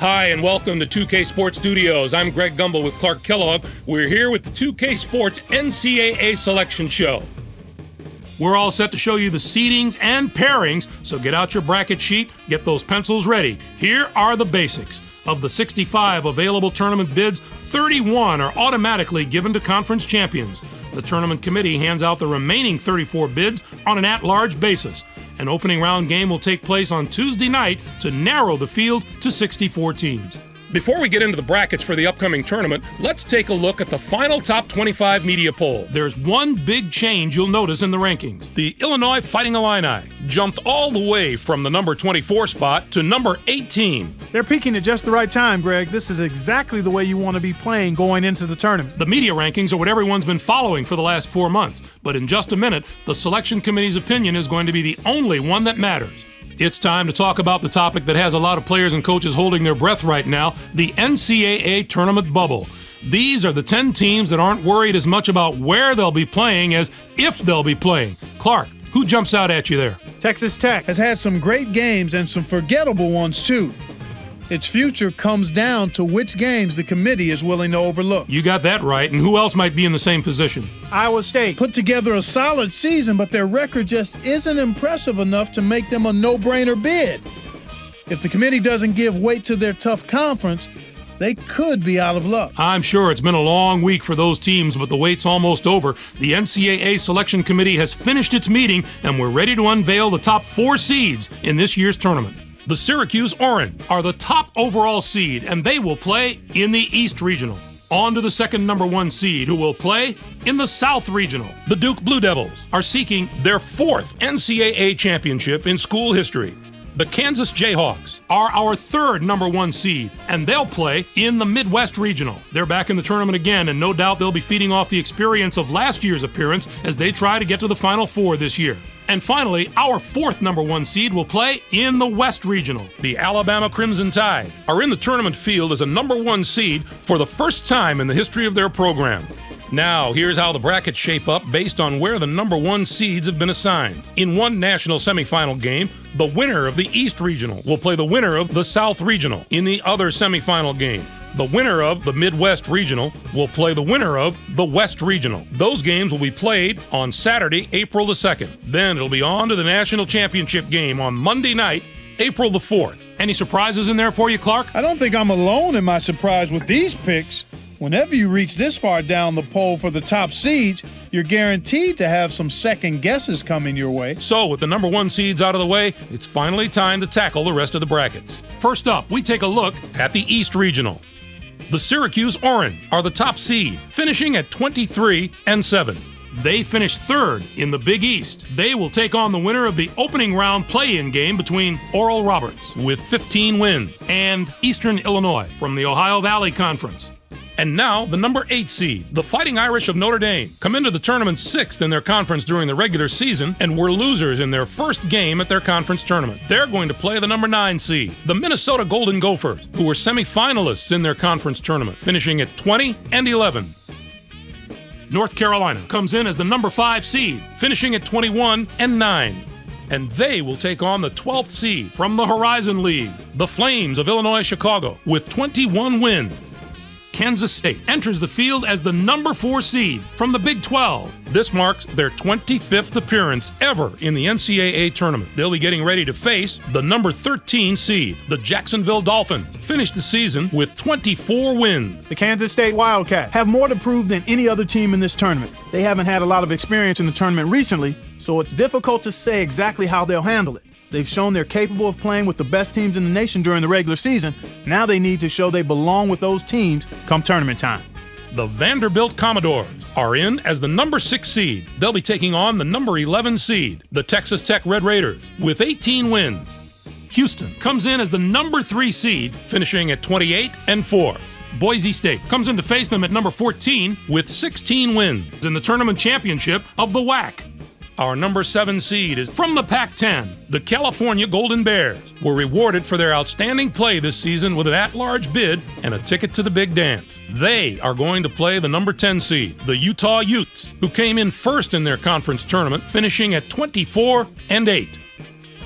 Hi, and welcome to 2K Sports Studios. I'm Greg Gumbel with Clark Kellogg. We're here with the 2K Sports NCAA Selection Show. We're all set to show you the seedings and pairings, so get out your bracket sheet, get those pencils ready. Here are the basics. Of the 65 available tournament bids, 31 are automatically given to conference champions. The tournament committee hands out the remaining 34 bids on an at-large basis. An opening round game will take place on Tuesday night to narrow the field to 64 teams. Before we get into the brackets for the upcoming tournament, let's take a look at the final top 25 media poll. There's one big change you'll notice in the rankings. The Illinois Fighting Illini jumped all the way from the number 24 spot to number 18. They're peaking at just the right time, Greg. This is exactly the way you want to be playing going into the tournament. The media rankings are what everyone's been following for the last 4 months, but in just a minute, the selection committee's opinion is going to be the only one that matters. It's time to talk about the topic that has a lot of players and coaches holding their breath right now, the NCAA tournament bubble. These are the 10 teams that aren't worried as much about where they'll be playing as if they'll be playing. Clark, who jumps out at you there? Texas Tech has had some great games and some forgettable ones, too. Its future comes down to which games the committee is willing to overlook. You got that right, and who else might be in the same position? Iowa State put together a solid season, but their record just isn't impressive enough to make them a no-brainer bid. If the committee doesn't give weight to their tough conference, they could be out of luck. I'm sure it's been a long week for those teams, but the wait's almost over. The NCAA Selection Committee has finished its meeting, and we're ready to unveil the top 4 seeds in this year's tournament. The Syracuse Orange are the top overall seed, and they will play in the East Regional. On to the second number 1 seed, who will play in the South Regional. The Duke Blue Devils are seeking their 4th NCAA championship in school history. The Kansas Jayhawks are our 3rd number 1 seed, and they'll play in the Midwest Regional. They're back in the tournament again, and no doubt they'll be feeding off the experience of last year's appearance as they try to get to the Final Four this year. And finally, our 4th number 1 seed will play in the West Regional. The Alabama Crimson Tide are in the tournament field as a number 1 seed for the first time in the history of their program. Now, here's how the brackets shape up based on where the number 1 seeds have been assigned. In one national semifinal game, the winner of the East Regional will play the winner of the South Regional. In the other semifinal game, the winner of the Midwest Regional will play the winner of the West Regional. Those games will be played on Saturday, April the 2nd. Then it'll be on to the national championship game on Monday night, April the 4th. Any surprises in there for you, Clark? I don't think I'm alone in my surprise with these picks. Whenever you reach this far down the poll for the top seeds, you're guaranteed to have some second guesses coming your way. So, with the number 1 seeds out of the way, it's finally time to tackle the rest of the brackets. First up, we take a look at the East Regional. The Syracuse Orange are the top seed, finishing at 23-7. They finished 3rd in the Big East. They will take on the winner of the opening round play-in game between Oral Roberts, with 15 wins, and Eastern Illinois from the Ohio Valley Conference. And now, the number 8 seed, the Fighting Irish of Notre Dame, come into the tournament 6th in their conference during the regular season and were losers in their first game at their conference tournament. They're going to play the number 9 seed, the Minnesota Golden Gophers, who were semifinalists in their conference tournament, finishing at 20-11. North Carolina comes in as the number 5 seed, finishing at 21-9. And they will take on the 12th seed from the Horizon League, the Flames of Illinois Chicago, with 21 wins. Kansas State enters the field as the number 4 seed from the Big 12. This marks their 25th appearance ever in the NCAA tournament. They'll be getting ready to face the number 13 seed, the Jacksonville Dolphins, finished the season with 24 wins. The Kansas State Wildcats have more to prove than any other team in this tournament. They haven't had a lot of experience in the tournament recently, so it's difficult to say exactly how they'll handle it. They've shown they're capable of playing with the best teams in the nation during the regular season. Now they need to show they belong with those teams come tournament time. The Vanderbilt Commodores are in as the number 6 seed. They'll be taking on the number 11 seed, the Texas Tech Red Raiders, with 18 wins. Houston comes in as the number 3 seed, finishing at 28-4. Boise State comes in to face them at number 14 with 16 wins in the tournament championship of the WAC. Our number 7 seed is from the Pac-10. The California Golden Bears were rewarded for their outstanding play this season with an at-large bid and a ticket to the big dance. They are going to play the number 10 seed, the Utah Utes, who came in first in their conference tournament, finishing at 24-8.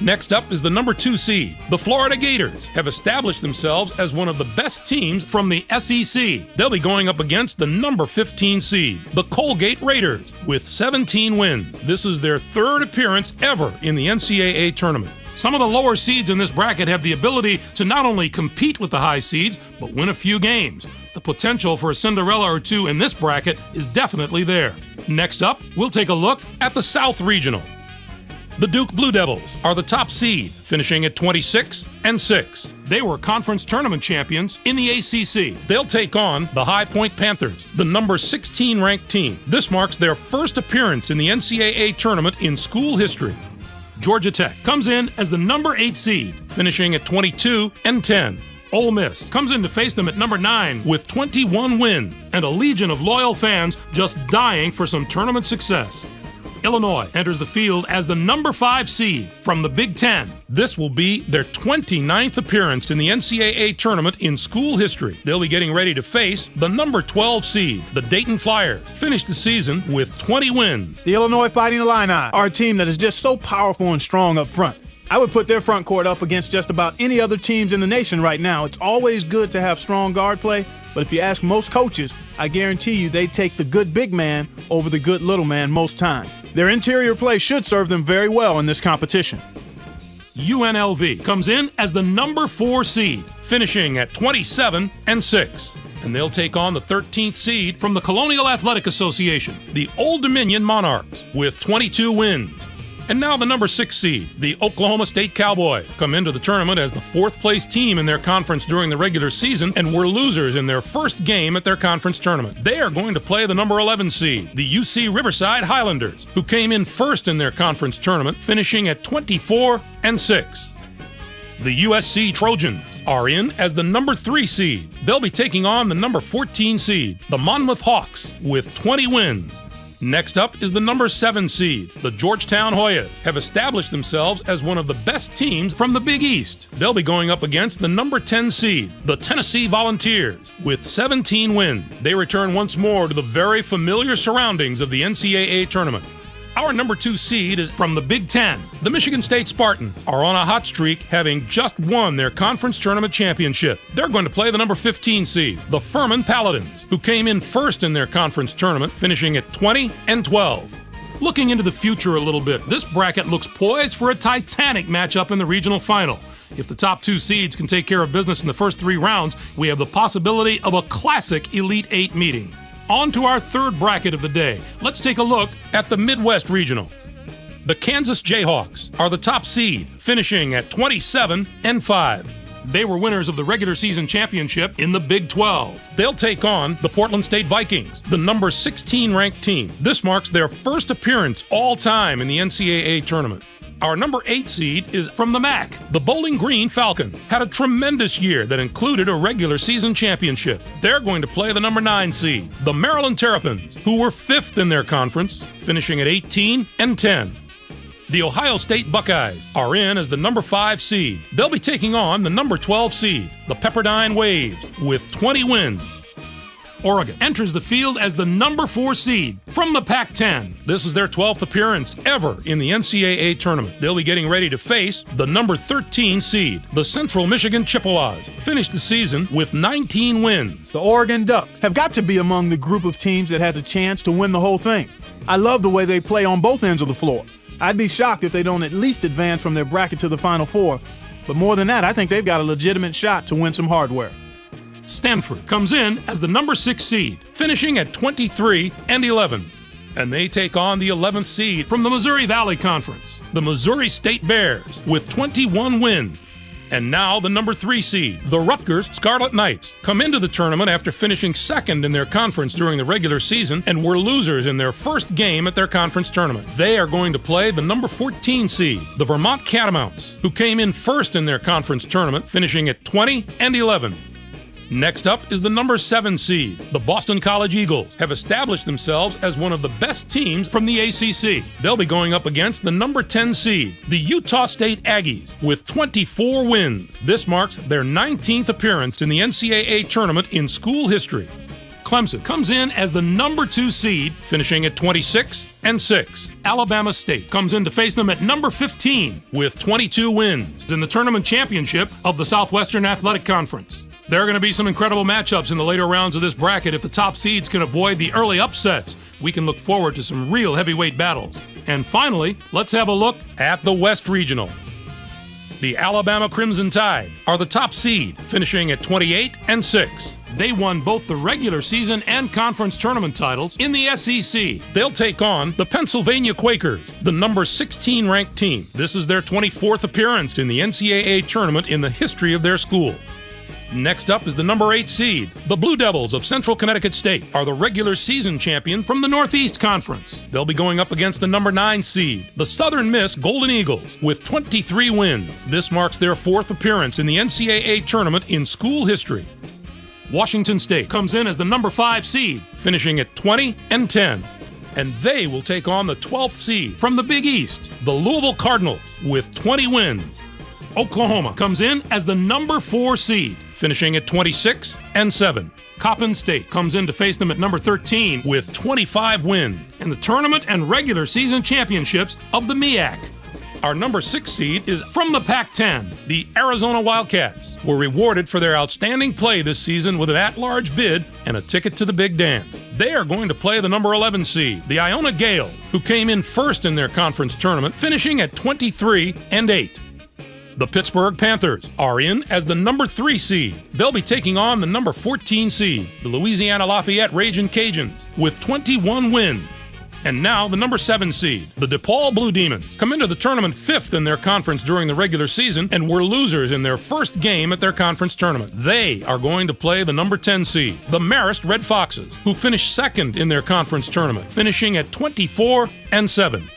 Next up is the number 2 seed. The Florida Gators have established themselves as one of the best teams from the SEC. They'll be going up against the number 15 seed, the Colgate Raiders, with 17 wins. This is their 3rd appearance ever in the NCAA tournament. Some of the lower seeds in this bracket have the ability to not only compete with the high seeds, but win a few games. The potential for a Cinderella or two in this bracket is definitely there. Next up, we'll take a look at the South Regional. The Duke Blue Devils are the top seed, finishing at 26-6. They were conference tournament champions in the ACC. They'll take on the High Point Panthers, the number 16 ranked team. This marks their first appearance in the NCAA tournament in school history. Georgia Tech comes in as the number 8 seed, finishing at 22-10. Ole Miss comes in to face them at number 9 with 21 wins and a legion of loyal fans just dying for some tournament success. Illinois enters the field as the number 5 seed from the Big Ten. This will be their 29th appearance in the NCAA tournament in school history. They'll be getting ready to face the number 12 seed, the Dayton Flyers, finished the season with 20 wins. The Illinois Fighting Illini are a team that is just so powerful and strong up front. I would put their front court up against just about any other teams in the nation right now. It's always good to have strong guard play, but if you ask most coaches, I guarantee you they take the good big man over the good little man most times. Their interior play should serve them very well in this competition. UNLV comes in as the number 4 seed, finishing at 27-6. And they'll take on the 13th seed from the Colonial Athletic Association, the Old Dominion Monarchs, with 22 wins. And now the number 6 seed, the Oklahoma State Cowboys, come into the tournament as the 4th place team in their conference during the regular season and were losers in their first game at their conference tournament. They are going to play the number 11 seed, the UC Riverside Highlanders, who came in first in their conference tournament, finishing at 24-6. The USC Trojans are in as the number 3 seed. They'll be taking on the number 14 seed, the Monmouth Hawks, with 20 wins. Next up is the number 7 seed. The Georgetown Hoyas have established themselves as one of the best teams from the Big East. They'll be going up against the number 10 seed, the Tennessee Volunteers, with 17 wins. They return once more to the very familiar surroundings of the NCAA tournament. Our number 2 seed is from the Big Ten. The Michigan State Spartans are on a hot streak, having just won their conference tournament championship. They're going to play the number 15 seed, the Furman Paladins, who came in first in their conference tournament, finishing at 20-12. Looking into the future a little bit, this bracket looks poised for a titanic matchup in the regional final. If the top 2 seeds can take care of business in the first 3 rounds, we have the possibility of a classic Elite 8 meeting. On to our 3rd bracket of the day. Let's take a look at the Midwest Regional. The Kansas Jayhawks are the top seed, finishing at 27-5. They were winners of the regular season championship in the Big 12. They'll take on the Portland State Vikings, the number 16 ranked team. This marks their first appearance all time in the NCAA tournament. Our number 8 seed is from the MAC. The Bowling Green Falcons had a tremendous year that included a regular season championship. They're going to play the number 9 seed, the Maryland Terrapins, who were 5th in their conference, finishing at 18-10. The Ohio State Buckeyes are in as the number 5 seed. They'll be taking on the number 12 seed, the Pepperdine Waves, with 20 wins. Oregon enters the field as the number 4 seed from the Pac-10. This is their 12th appearance ever in the NCAA tournament. They'll be getting ready to face the number 13 seed, the Central Michigan Chippewas, finished the season with 19 wins. The Oregon Ducks have got to be among the group of teams that has a chance to win the whole thing. I love the way they play on both ends of the floor. I'd be shocked if they don't at least advance from their bracket to the Final Four. But more than that, I think they've got a legitimate shot to win some hardware. Stanford comes in as the number 6 seed, finishing at 23-11. And they take on the 11th seed from the Missouri Valley Conference, the Missouri State Bears, with 21 wins. And now the number 3 seed, the Rutgers Scarlet Knights, come into the tournament after finishing 2nd in their conference during the regular season and were losers in their first game at their conference tournament. They are going to play the number 14 seed, the Vermont Catamounts, who came in 1st in their conference tournament, finishing at 20-11. Next up is the number 7 seed. The Boston College Eagles have established themselves as one of the best teams from the ACC. They'll be going up against the number 10 seed, the Utah State Aggies, with 24 wins. This marks their 19th appearance in the NCAA tournament in school history. Clemson comes in as the number 2 seed, finishing at 26-6. Alabama State comes in to face them at number 15 with 22 wins in the tournament championship of the Southwestern Athletic Conference. There are going to be some incredible matchups in the later rounds of this bracket. If the top seeds can avoid the early upsets, we can look forward to some real heavyweight battles. And finally, let's have a look at the West Regional. The Alabama Crimson Tide are the top seed, finishing at 28-6. They won both the regular season and conference tournament titles in the SEC. They'll take on the Pennsylvania Quakers, the number 16 ranked team. This is their 24th appearance in the NCAA tournament in the history of their school. Next up is the number 8 seed. The Blue Devils of Central Connecticut State are the regular season champions from the Northeast Conference. They'll be going up against the number 9 seed, the Southern Miss Golden Eagles, with 23 wins. This marks their 4th appearance in the NCAA tournament in school history. Washington State comes in as the number 5 seed, finishing at 20-10. And they will take on the 12th seed from the Big East, the Louisville Cardinals, with 20 wins. Oklahoma comes in as the number 4 seed, finishing at 26-7. Coppin State comes in to face them at number 13 with 25 wins in the tournament and regular season championships of the MEAC. Our number 6 seed is from the Pac-10. The Arizona Wildcats were rewarded for their outstanding play this season with an at-large bid and a ticket to the big dance. They are going to play the number 11 seed, the Iona Gales, who came in first in their conference tournament, finishing at 23-8. The Pittsburgh Panthers are in as the number 3 seed. They'll be taking on the number 14 seed, the Louisiana Lafayette Ragin' Cajuns, with 21 wins. And now the number 7 seed, the DePaul Blue Demons, come into the tournament 5th in their conference during the regular season and were losers in their first game at their conference tournament. They are going to play the number 10 seed, the Marist Red Foxes, who finished 2nd in their conference tournament, finishing at 24-7.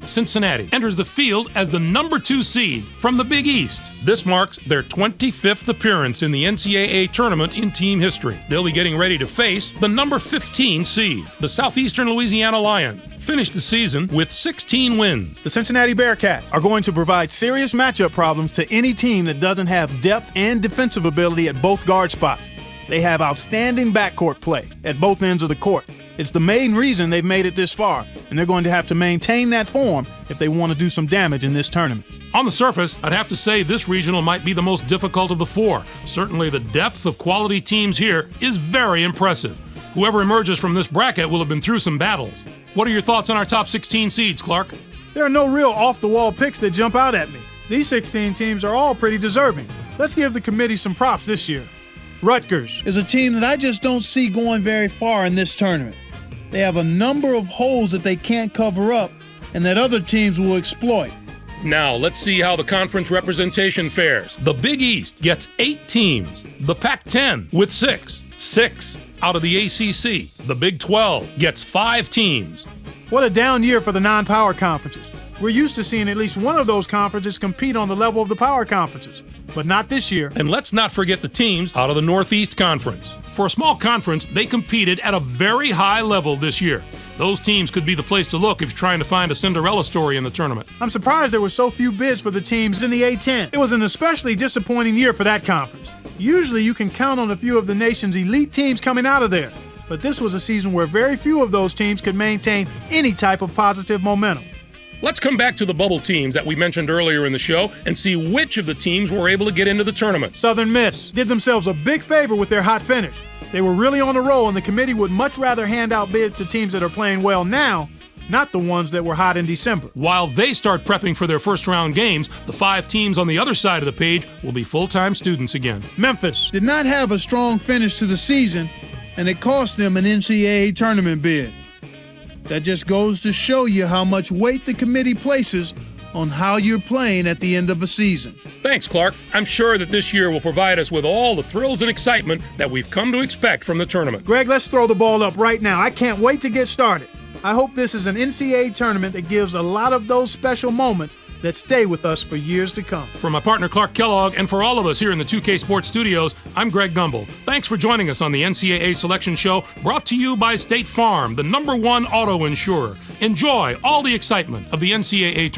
Cincinnati enters the field as the number 2 seed from the Big East. This marks their 25th appearance in the NCAA tournament in team history. They'll be getting ready to face the number 15 seed, the Southeastern Louisiana Lions. Finished the season with 16 wins. The Cincinnati Bearcats are going to provide serious matchup problems to any team that doesn't have depth and defensive ability at both guard spots. They have outstanding backcourt play at both ends of the court. It's the main reason they've made it this far, and they're going to have to maintain that form if they want to do some damage in this tournament. On the surface, I'd have to say this regional might be the most difficult of the 4. Certainly the depth of quality teams here is very impressive. Whoever emerges from this bracket will have been through some battles. What are your thoughts on our top 16 seeds, Clark? There are no real off-the-wall picks that jump out at me. These 16 teams are all pretty deserving. Let's give the committee some props this year. Rutgers is a team that I just don't see going very far in this tournament. They have a number of holes that they can't cover up and that other teams will exploit. Now, let's see how the conference representation fares. The Big East gets 8 teams. The Pac-10 with 6. 6 out of the ACC. The Big 12 gets 5 teams. What a down year for the non-power conferences. We're used to seeing at least one of those conferences compete on the level of the power conferences, but not this year. And let's not forget the teams out of the Northeast Conference. For a small conference, they competed at a very high level this year. Those teams could be the place to look if you're trying to find a Cinderella story in the tournament. I'm surprised there were so few bids for the teams in the A-10. It was an especially disappointing year for that conference. Usually you can count on a few of the nation's elite teams coming out of there, but this was a season where very few of those teams could maintain any type of positive momentum. Let's come back to the bubble teams that we mentioned earlier in the show and see which of the teams were able to get into the tournament. Southern Miss did themselves a big favor with their hot finish. They were really on a roll, and the committee would much rather hand out bids to teams that are playing well now, not the ones that were hot in December. While they start prepping for their first-round games, the 5 teams on the other side of the page will be full-time students again. Memphis did not have a strong finish to the season, and it cost them an NCAA tournament bid. That just goes to show you how much weight the committee places on how you're playing at the end of a season. Thanks, Clark. I'm sure that this year will provide us with all the thrills and excitement that we've come to expect from the tournament. Greg, let's throw the ball up right now. I can't wait to get started. I hope this is an NCAA tournament that gives a lot of those special moments that stay with us for years to come. For my partner Clark Kellogg and for all of us here in the 2K Sports Studios, I'm Greg Gumbel. Thanks for joining us on the NCAA Selection Show, brought to you by State Farm, the #1 auto insurer. Enjoy all the excitement of the NCAA tournament.